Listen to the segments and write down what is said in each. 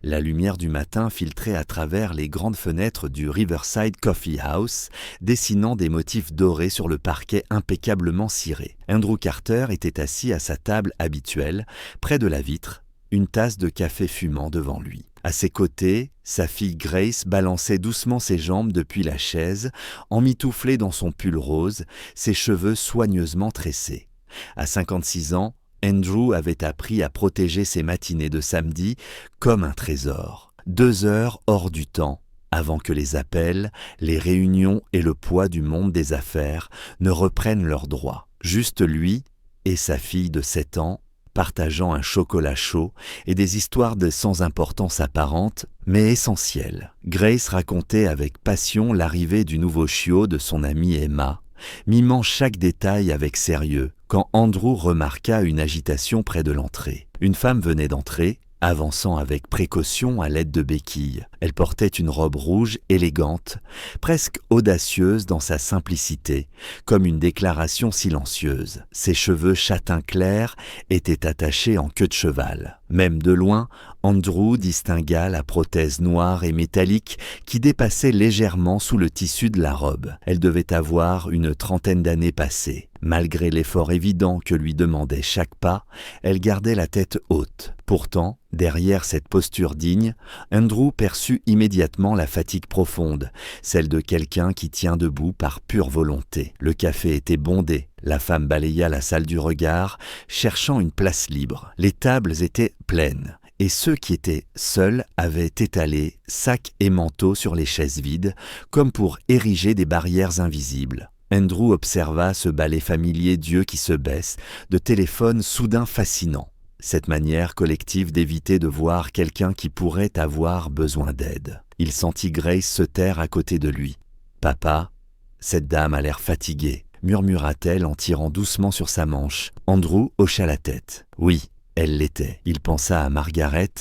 La lumière du matin filtrait à travers les grandes fenêtres du Riverside Coffee House, dessinant des motifs dorés sur le parquet impeccablement ciré. Andrew Carter était assis à sa table habituelle, près de la vitre, une tasse de café fumant devant lui. À ses côtés, sa fille Grace balançait doucement ses jambes depuis la chaise, emmitouflée dans son pull rose, ses cheveux soigneusement tressés. À 56 ans, Andrew avait appris à protéger ses matinées de samedi comme un trésor. 2 heures hors du temps, avant que les appels, les réunions et le poids du monde des affaires ne reprennent leurs droits. Juste lui et sa fille de 7 ans, partageant un chocolat chaud et des histoires de sans importance apparente, mais essentielles. Grace racontait avec passion l'arrivée du nouveau chiot de son amie Emma, mimant chaque détail avec sérieux, quand Andrew remarqua une agitation près de l'entrée. Une femme venait d'entrer, avançant avec précaution à l'aide de béquilles. Elle portait une robe rouge élégante, presque audacieuse dans sa simplicité, comme une déclaration silencieuse. Ses cheveux châtain clair étaient attachés en queue de cheval. Même de loin, Andrew distingua la prothèse noire et métallique qui dépassait légèrement sous le tissu de la robe. Elle devait avoir une 30aine d'années passées. Malgré l'effort évident que lui demandait chaque pas, elle gardait la tête haute. Pourtant, derrière cette posture digne, Andrew perçut immédiatement la fatigue profonde, celle de quelqu'un qui tient debout par pure volonté. Le café était bondé. La femme balaya la salle du regard, cherchant une place libre. Les tables étaient pleines, et ceux qui étaient seuls avaient étalé sacs et manteaux sur les chaises vides, comme pour ériger des barrières invisibles. Andrew observa ce ballet familier d'yeux qui se baissent, de téléphones soudain fascinants. Cette manière collective d'éviter de voir quelqu'un qui pourrait avoir besoin d'aide. Il sentit Grace se taire à côté de lui. « Papa, cette dame a l'air fatiguée », murmura-t-elle en tirant doucement sur sa manche. Andrew hocha la tête. Oui, elle l'était. Il pensa à Margaret,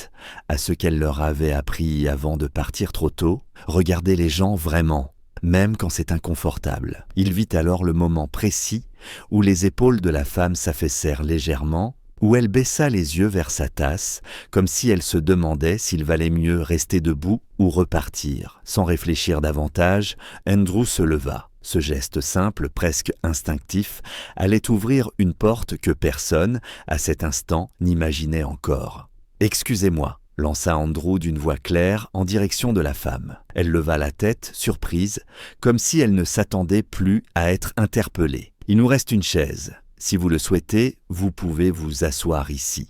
à ce qu'elle leur avait appris avant de partir trop tôt. Regarder les gens vraiment, même quand c'est inconfortable. Il vit alors le moment précis où les épaules de la femme s'affaissèrent légèrement, où elle baissa les yeux vers sa tasse, comme si elle se demandait s'il valait mieux rester debout ou repartir. Sans réfléchir davantage, Andrew se leva. Ce geste simple, presque instinctif, allait ouvrir une porte que personne, à cet instant, n'imaginait encore. « Excusez-moi », lança Andrew d'une voix claire en direction de la femme. Elle leva la tête, surprise, comme si elle ne s'attendait plus à être interpellée. « Il nous reste une chaise. Si vous le souhaitez, vous pouvez vous asseoir ici. »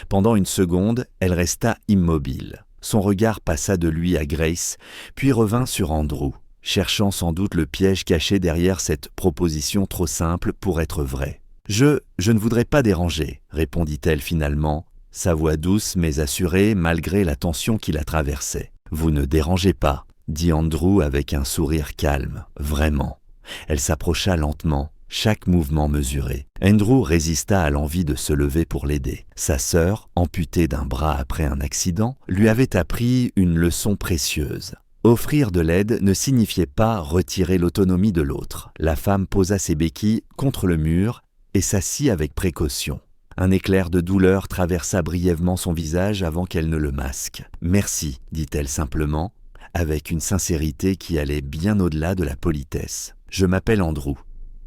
Pendant une seconde, elle resta immobile. Son regard passa de lui à Grace, puis revint sur Andrew, cherchant sans doute le piège caché derrière cette proposition trop simple pour être vraie. « Je ne voudrais pas déranger », répondit-elle finalement, sa voix douce mais assurée malgré la tension qui la traversait. « Vous ne dérangez pas », dit Andrew avec un sourire calme, vraiment. Elle s'approcha lentement, chaque mouvement mesuré. Andrew résista à l'envie de se lever pour l'aider. Sa sœur, amputée d'un bras après un accident, lui avait appris une leçon précieuse. Offrir de l'aide ne signifiait pas retirer l'autonomie de l'autre. La femme posa ses béquilles contre le mur et s'assit avec précaution. Un éclair de douleur traversa brièvement son visage avant qu'elle ne le masque. « Merci », dit-elle simplement, avec une sincérité qui allait bien au-delà de la politesse. « Je m'appelle Andrew.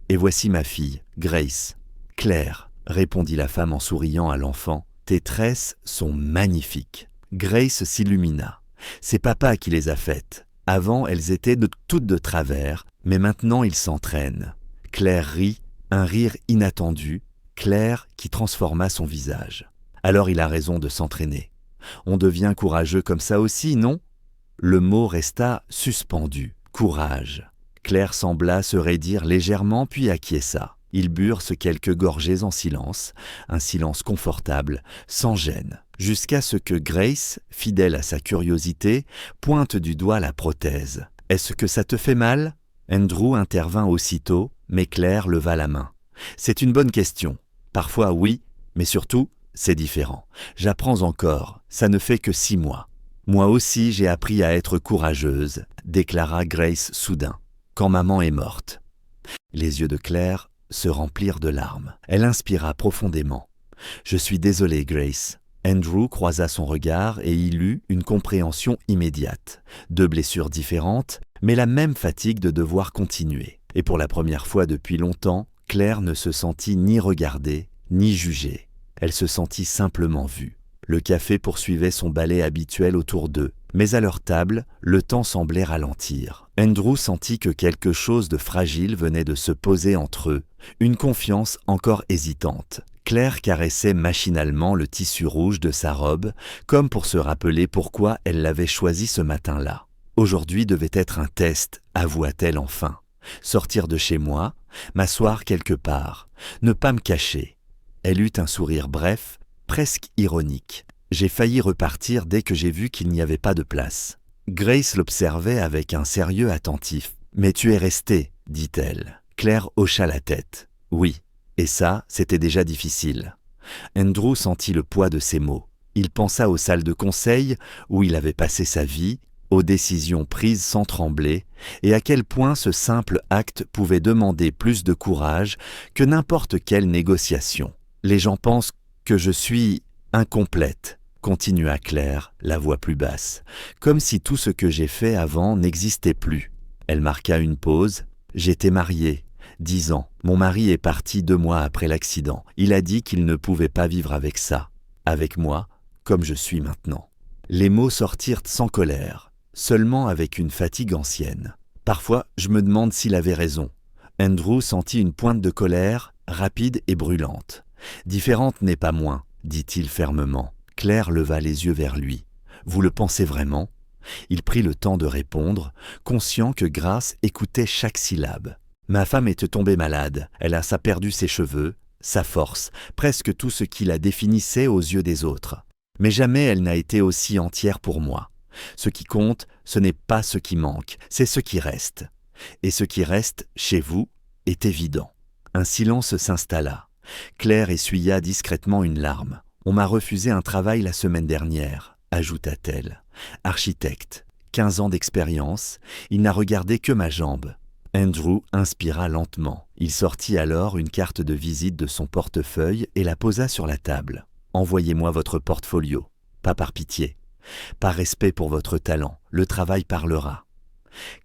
Et voici ma fille, Grace. »« Claire », répondit la femme en souriant à l'enfant, « tes tresses sont magnifiques. » Grace s'illumina. C'est papa qui les a faites. Avant, elles étaient toutes de travers, mais maintenant ils s'entraînent. Claire rit, un rire inattendu, Claire qui transforma son visage. Alors il a raison de s'entraîner. On devient courageux comme ça aussi, non ? Le mot resta suspendu. Courage. Claire sembla se raidir légèrement puis acquiesça. Ils burent quelques gorgées en silence, un silence confortable, sans gêne, jusqu'à ce que Grace, fidèle à sa curiosité, pointe du doigt la prothèse. « Est-ce que ça te fait mal ?» Andrew intervint aussitôt, mais Claire leva la main. « C'est une bonne question. Parfois oui, mais surtout, c'est différent. J'apprends encore, ça ne fait que 6 mois. » « Moi aussi j'ai appris à être courageuse », déclara Grace soudain, « quand maman est morte. » Les yeux de Claire se remplirent de larmes. Elle inspira profondément. « Je suis désolée, Grace. Andrew croisa son regard et y lut une compréhension immédiate. 2 blessures différentes, mais la même fatigue de devoir continuer. Et pour la première fois depuis longtemps, Claire ne se sentit ni regardée, ni jugée. Elle se sentit simplement vue. Le café poursuivait son balai habituel autour d'eux, mais à leur table, le temps semblait ralentir. Andrew sentit que quelque chose de fragile venait de se poser entre eux, une confiance encore hésitante. Claire caressait machinalement le tissu rouge de sa robe, comme pour se rappeler pourquoi elle l'avait choisi ce matin-là. Aujourd'hui devait être un test, avoua-t-elle enfin. Sortir de chez moi, m'asseoir quelque part, ne pas me cacher. Elle eut un sourire bref, presque ironique. J'ai failli repartir dès que j'ai vu qu'il n'y avait pas de place. Grace l'observait avec un sérieux attentif. « Mais tu es resté, dit-elle. » Claire hocha la tête. « Oui. » Et ça, c'était déjà difficile. Andrew sentit le poids de ces mots. Il pensa aux salles de conseil où il avait passé sa vie, aux décisions prises sans trembler, et à quel point ce simple acte pouvait demander plus de courage que n'importe quelle négociation. « Les gens pensent que je suis incomplète, » continua Claire, la voix plus basse, comme si tout ce que j'ai fait avant n'existait plus. Elle marqua une pause. « J'étais mariée. 10 ans. Mon mari est parti 2 mois après l'accident. Il a dit qu'il ne pouvait pas vivre avec ça. Avec moi, comme je suis maintenant. » Les mots sortirent sans colère, seulement avec une fatigue ancienne. Parfois, je me demande s'il avait raison. Andrew sentit une pointe de colère, rapide et brûlante. « Différente n'est pas moins, » dit-il fermement. Claire leva les yeux vers lui. « Vous le pensez vraiment ?» Il prit le temps de répondre, conscient que Grace écoutait chaque syllabe. « Ma femme était tombée malade. Elle a perdu ses cheveux, sa force, presque tout ce qui la définissait aux yeux des autres. Mais jamais elle n'a été aussi entière pour moi. Ce qui compte, ce n'est pas ce qui manque, c'est ce qui reste. Et ce qui reste, chez vous, est évident. » Un silence s'installa. Claire essuya discrètement une larme. « On m'a refusé un travail la semaine dernière, » ajouta-t-elle. « Architecte, 15 ans d'expérience, il n'a regardé que ma jambe. » Andrew inspira lentement. Il sortit alors une carte de visite de son portefeuille et la posa sur la table. « Envoyez-moi votre portfolio, pas par pitié. Par respect pour votre talent, le travail parlera. »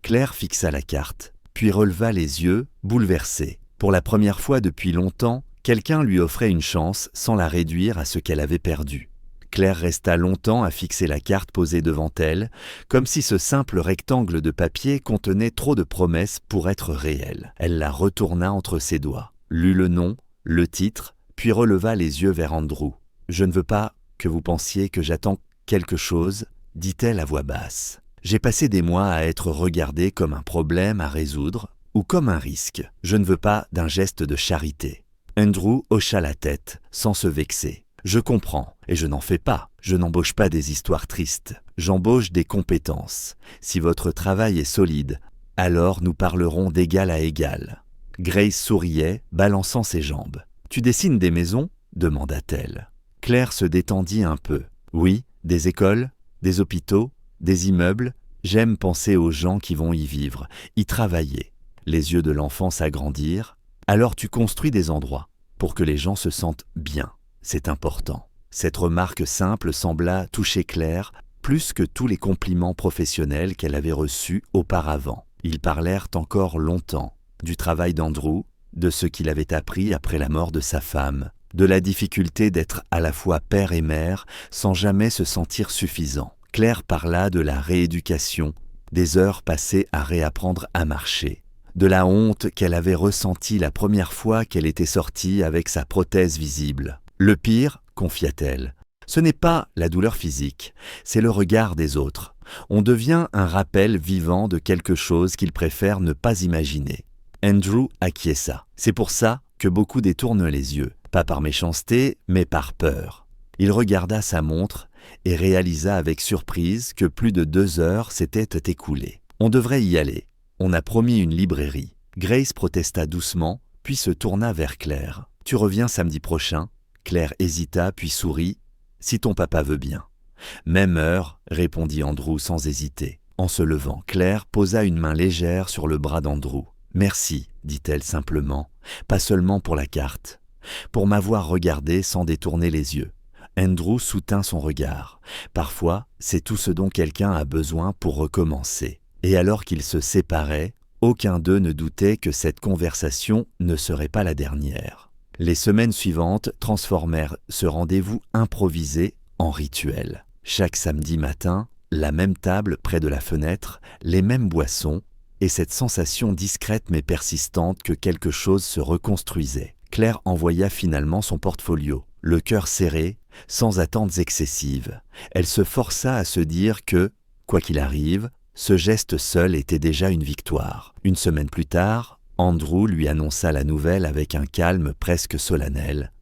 Claire fixa la carte, puis releva les yeux, bouleversée. Pour la première fois depuis longtemps, quelqu'un lui offrait une chance sans la réduire à ce qu'elle avait perdu. Claire resta longtemps à fixer la carte posée devant elle, comme si ce simple rectangle de papier contenait trop de promesses pour être réel. Elle la retourna entre ses doigts, lut le nom, le titre, puis releva les yeux vers Andrew. « Je ne veux pas que vous pensiez que j'attends quelque chose, » dit-elle à voix basse. « J'ai passé des mois à être regardée comme un problème à résoudre ou comme un risque. Je ne veux pas d'un geste de charité. » Andrew hocha la tête, sans se vexer. « Je comprends, et je n'en fais pas. Je n'embauche pas des histoires tristes. J'embauche des compétences. Si votre travail est solide, alors nous parlerons d'égal à égal. » Grace souriait, balançant ses jambes. « Tu dessines des maisons ?» demanda-t-elle. Claire se détendit un peu. « Oui, des écoles, des hôpitaux, des immeubles. J'aime penser aux gens qui vont y vivre, y travailler. » Les yeux de l'enfant s'agrandirent. « Alors tu construis des endroits pour que les gens se sentent bien. C'est important. » Cette remarque simple sembla toucher Claire plus que tous les compliments professionnels qu'elle avait reçus auparavant. Ils parlèrent encore longtemps du travail d'Andrew, de ce qu'il avait appris après la mort de sa femme, de la difficulté d'être à la fois père et mère sans jamais se sentir suffisant. Claire parla de la rééducation, des heures passées à réapprendre à marcher, de la honte qu'elle avait ressentie la première fois qu'elle était sortie avec sa prothèse visible. Le pire, confia-t-elle, ce n'est pas la douleur physique, c'est le regard des autres. On devient un rappel vivant de quelque chose qu'ils préfèrent ne pas imaginer. Andrew acquiesça. C'est pour ça que beaucoup détournent les yeux, pas par méchanceté, mais par peur. Il regarda sa montre et réalisa avec surprise que plus de 2 heures s'étaient écoulées. On devrait y aller. On a promis une librairie. Grace protesta doucement, puis se tourna vers Claire. « Tu reviens samedi prochain ?» Claire hésita, puis sourit. « Si ton papa veut bien. »« Même heure, » répondit Andrew sans hésiter. En se levant, Claire posa une main légère sur le bras d'Andrew. « Merci, » dit-elle simplement, « pas seulement pour la carte, pour m'avoir regardé sans détourner les yeux. Andrew soutint son regard. Parfois, c'est tout ce dont quelqu'un a besoin pour recommencer. Et alors qu'ils se séparaient, aucun d'eux ne doutait que cette conversation ne serait pas la dernière. Les semaines suivantes transformèrent ce rendez-vous improvisé en rituel. Chaque samedi matin, la même table près de la fenêtre, les mêmes boissons, et cette sensation discrète mais persistante que quelque chose se reconstruisait. Claire envoya finalement son portfolio, le cœur serré, sans attentes excessives. Elle se força à se dire que, quoi qu'il arrive, ce geste seul était déjà une victoire. Une semaine plus tard, Andrew lui annonça la nouvelle avec un calme presque solennel.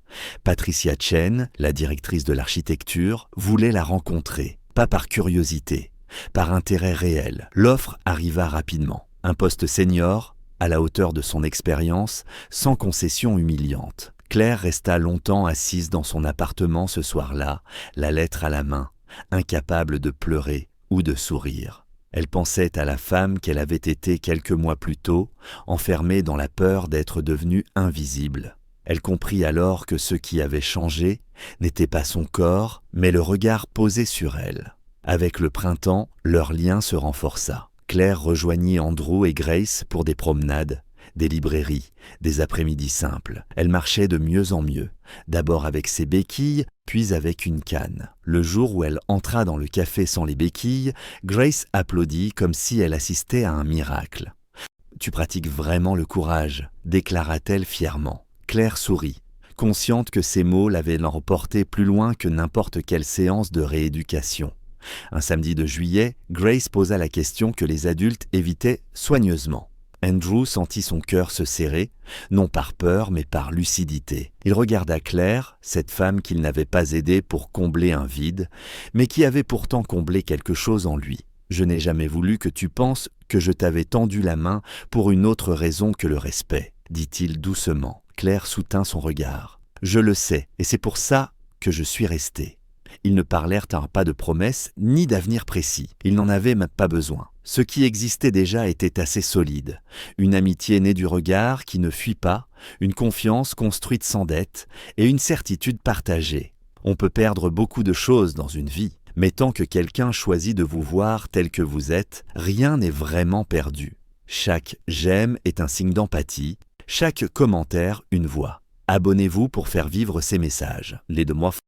Patricia Chen, la directrice de l'architecture, voulait la rencontrer, pas par curiosité, par intérêt réel. L'offre arriva rapidement. Un poste senior, à la hauteur de son expérience, sans concession humiliante. Claire resta longtemps assise dans son appartement ce soir-là, la lettre à la main, incapable de pleurer ou de sourire. Elle pensait à la femme qu'elle avait été quelques mois plus tôt, enfermée dans la peur d'être devenue invisible. Elle comprit alors que ce qui avait changé n'était pas son corps, mais le regard posé sur elle. Avec le printemps, leur lien se renforça. Claire rejoignit Andrew et Grace pour des promenades, des librairies, des après-midi simples. Elle marchait de mieux en mieux, d'abord avec ses béquilles, puis avec une canne. Le jour où elle entra dans le café sans les béquilles, Grace applaudit comme si elle assistait à un miracle. « Tu pratiques vraiment le courage », déclara-t-elle fièrement. Claire sourit, consciente que ces mots l'avaient emporté plus loin que n'importe quelle séance de rééducation. Un samedi de juillet, Grace posa la question que les adultes évitaient soigneusement. Andrew sentit son cœur se serrer, non par peur mais par lucidité. Il regarda Claire, cette femme qu'il n'avait pas aidée pour combler un vide, mais qui avait pourtant comblé quelque chose en lui. « Je n'ai jamais voulu que tu penses que je t'avais tendu la main pour une autre raison que le respect, » dit-il doucement. Claire soutint son regard. « Je le sais, et c'est pour ça que je suis restée. » Ils ne parlèrent pas de promesses ni d'avenir précis. Ils n'en avaient même pas besoin. Ce qui existait déjà était assez solide. Une amitié née du regard qui ne fuit pas, une confiance construite sans dette et une certitude partagée. On peut perdre beaucoup de choses dans une vie, mais tant que quelqu'un choisit de vous voir tel que vous êtes, rien n'est vraiment perdu. Chaque « j'aime » est un signe d'empathie, chaque commentaire une voix. Abonnez-vous pour faire vivre ces messages. Les 2 mois